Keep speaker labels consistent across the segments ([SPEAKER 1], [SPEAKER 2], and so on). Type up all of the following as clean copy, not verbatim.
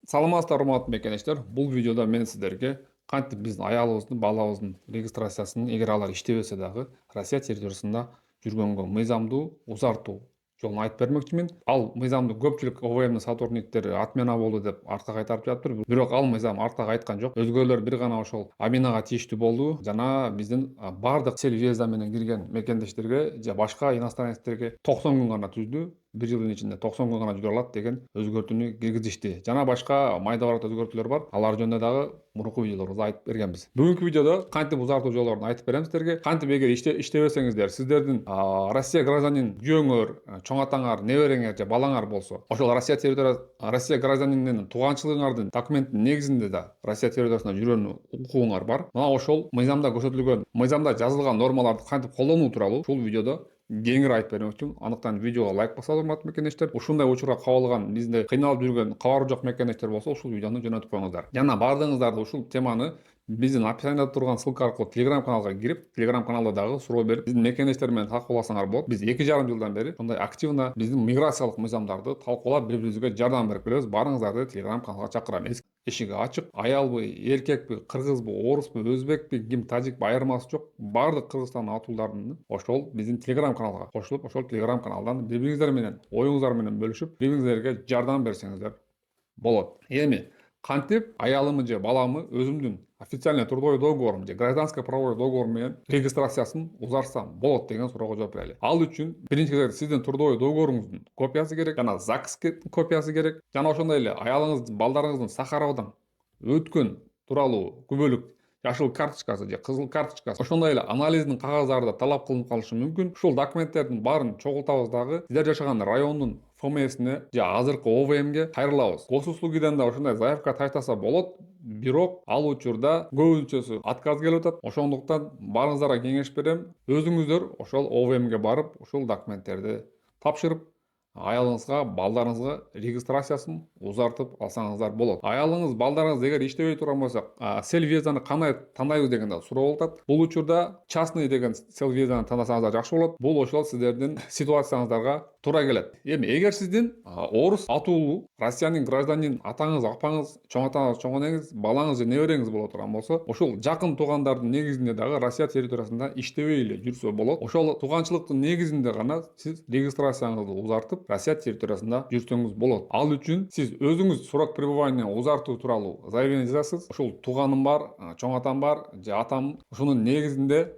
[SPEAKER 1] Саламатсыздар, урматтуу мекенештер. Бул видеода мен сиздерге кантип биздин аялыбыздын, балабыздын регистрациясын, эгер алар иштебесе дагы, Россия территориясында жүргөнгө мыйзамдуу узартуу жолун айтып бермекчимин. Ал мыйзамды көпчүлүк ОВМдин сотрудниктери отмена болду деп артка кайтарып жатыр. Бирок ал мыйзам артка кайткан жок. Өзгөлөр бир гана ошол Аминага тийиштүү болду. Жана биздин бардык сел виза менен кирген мекендештерге же башка иностранецтерге 90 күн гана түздү. Бир жылдын ичинде 90 күн гана жүрө алат деген өзгөртүүнү киргизишти. Жана башка майда барат өзгөртүүлөр бар. Алар жөнүндө дагы мурунку видеолорубузда айтып бергенбиз. Бүгүнкү видеодо кантип узартуу жолдорун айтып берем сиздерге. Кантип эгер иштебесеңиздер, сиздердин Россия гражданин күйөөңөр, чоң атаңар, небереңер же балаңар болсо, ошол Россия гражданинин тууганчылыгыңардын документтин негизинде да Россия территориясында жүрүүнү укугуңар бар. Мына ошол мыйзамда көрсөтүлгөн, мыйзамда жазылган нормаларды кантип колдонуу тууралуу ушул видеодо кеңири айтып бермекчимин. Андыктан видеого лайк басыңыздар, урматтуу мекенештер. Ушундай учурга кабылган, бизде кыйналып жүргөн, кабары жок мекенештер болсо, ушул видеону жөнөтүп коюңуздар. Жана бардыгыңыздарды ушул теманы биздин описанияда турган ссылка аркылуу Telegram каналга кирип, Telegram каналда дагы суроо берип, биздин мекенештер менен талкууласаңар болот. Биз 2,5 жылдан бери ушундай активно биздин миграциялык мыйзамдарды талкуулап, бири-бирибизге жардам берип келебиз. Барыңыздарды Telegram каналга чакырам. Эшиги ачык. Аялбы, эркекпи, кыргызбы, оруспу, өзбекпи, ким тажикпи айырмасы жок. Бардык Кыргызстандын атуулдарын ошол биздин Telegram каналга кошулуп, ошол Telegram каналдан бири-бириңиздер менен, оюңуздар менен бөлүшүп, бири-бириңиздерге жардам берсеңиздер болот. Эми кантип аялымы же баламы өзүмдүн официальный трудовой договорум же гражданско правовой договор менен регистрациясын узартсам болот деген суроого жооп берели. Ал үчүн биринчи кезекте сиздин трудовой договоруңуздун копиясы керек, жана ЗАГС копиясы керек, жана ошондой эле аялыңыздын, балдарыңыздын Сахаровдон өткөн тууралуу күбөлүк жашыл карточкасы же кызыл карточкасы, ошондой эле анализдин кагаздары да талап кылынып калышы мүмкүн. Ушул документтердин баарын чогултабыз дагы сиздер жашаган райондун ФМСине же азыркы ОВМге кайрылабыз. Госуслугиден да ошондой заявка таштаса болот, бирок ал учурда көбүнчөсү отказ келип атат. Ошондуктан барыңыздарга кеңеш берем, өзүңүздөр ошол ОВМге барып, ушул документтерди тапшырып, аялыңызга, балдарыңызга регистрациясын узартып алсаңыздар болот. Аялыңыз, балдарыңыз эгер иштебей турган болсо, сел визаны кандай тандайбыз деген да суроо болуп атат. Бул учурда частный деген сел визаны тандасаңыздар жакшы болот. Бул ошол сиздердин ситуацияңыздарга туура келет. Эми эгер сиздин орус атуулуу Россиянын гражданин атаңыз, апаңыз, чоң атаңыз, чоң энеңиз, балаңыз же небереңиз боло турган болсо, ошол жакын туугандардын негизинде дагы Россия территориясында иштебей эле жүрсө болот. Ошол тууганчылыктын негизинде гана сиз регистрацияңызды узартып Россия территориясында жүрсөңүз болот. Ал үчүн сиз өзүңүз срок пребывания узартуу тууралуу заявление жазасыз. Ошол тууганым бар, чоң атам бар же атам, ушунун негизинде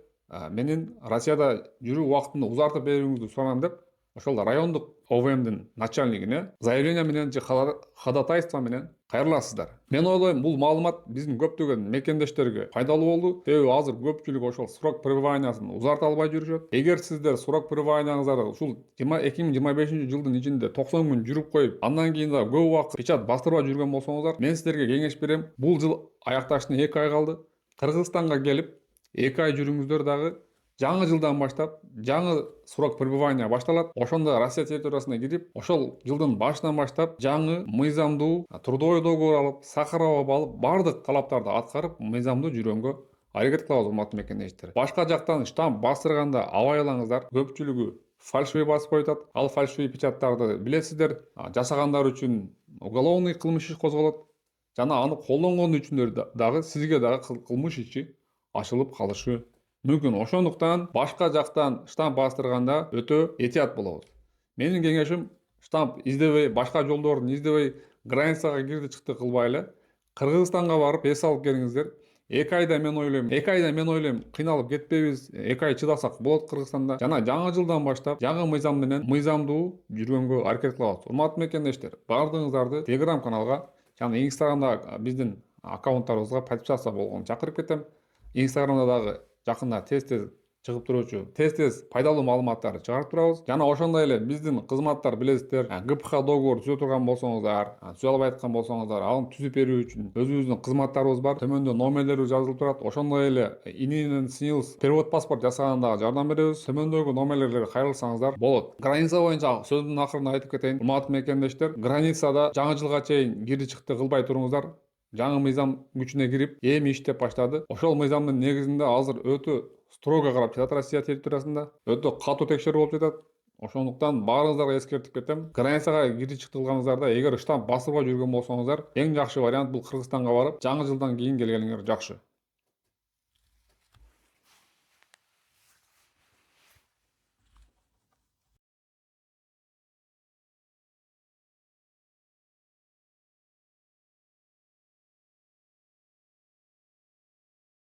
[SPEAKER 1] менин Россияда жүрүү убактымды узартып берүүңүздү суранам деп ошол райондук ОВМдин начальнигине заявление менен же ходатайство менен кайрыласыздар. Мен ойлойм, бул маалымат биздин көптөгөн мекендештерге пайдалуу болду. Себеби азыр көпчүлүк ошол срок пребываниясын узарта албай жүрүшөт. Эгер сиздер срок пребыванияңыздарды ушул 2025 жылдын ичинде 90 күн жүрүп коюп, андан кийин да көп убакыт печат бастырбай жүргөн болсоңуздар, мен сиздерге кеңеш берем. Бул жыл аякташына 2 ай калды. Кыргызстанга келип 2 ай жүрүңүздөр дагы. Жаңы жылдан баштап жаңы срок пребывания башталат. Ошондо Россия территориясына кирип, ошол жылдын башынан баштап жаңы мыйзамдуу трудовой договор алып, Сахарова алып, бардык талаптарды аткарып, мыйзамдуу жүргөнгө аракет кылабыз, урматтуу мекендештер. Башка жактан штамп бастырганда абайлаңыздар, көпчүлүгү фальшивый басып коюп. Ал фальшивый печаттарды билесиздер, жасагандар үчүн уголовный кылмыш иши козголот. Жана аны колдонгон үчүн дагы сизге дагы кылмыш иши ачылып калышы мүмкүн. Ошондуктан башка жактан штамп бастырганда өтө этият болобуз. Менин кеңешим, штамп издебей, башка жолдорун издебей, границага кирди чыкты кылбай эле Кыргызстанга барып эс алып келиңиздер. 2 айда мен ойлойм, кыйналып кетпейбиз. 2 ай чыдасак болот Кыргызстанда. Жана жаңы жылдан баштап жаңы мыйзам менен мыйзамдуу жүргөнгө аракет кылабыз. Урматтуу мекендештер, бардыгыңыздарды Telegram каналга жана Instagramда биздин аккаунттарыбызга подписаться болгонго чакырып кетем. Instagramда дагы жакында тез чыгып туруучу тез пайдалуу маалыматтарды чыгарып турабыз. Жана ошондой эле биздин кызматтар билесиздер, ГПХ договор түзө турган болсоңуздар, түзө албай аткан болсоңуздар, аны түзүп берүү үчүн өзүбүздүн кызматтарыбыз бар. Төмөндө номерлери жазылып турат. Ошондой эле ининен СНИЛС перевод паспорт жасаганда жардам беребиз. Төмөндөгү номерлерге кайрылсаңыздар болот. Граница боюнча сөздүн акырында айтып кетейин, урматтуу мекендештер, границада жаңы жылга чейин кирди чыкты кылбай туруңуздар. Жаңы мыйзам күчүнө кирип, эми иштеп баштады. Ошол мыйзамдын негизинде азыр өтө строго карап жатат Россия территориясында. Өтө катуу текшерүү болуп жатат. Ошондуктан баарыңыздарга эскертип кетем. Границага кирип чыкты кылганыңыздарда эгер штамп басырбай жүргөн болсоңуздар, эң жакшы вариант бул Кыргызстанга барып, жаңы жылдан кийин келгениңер жакшы.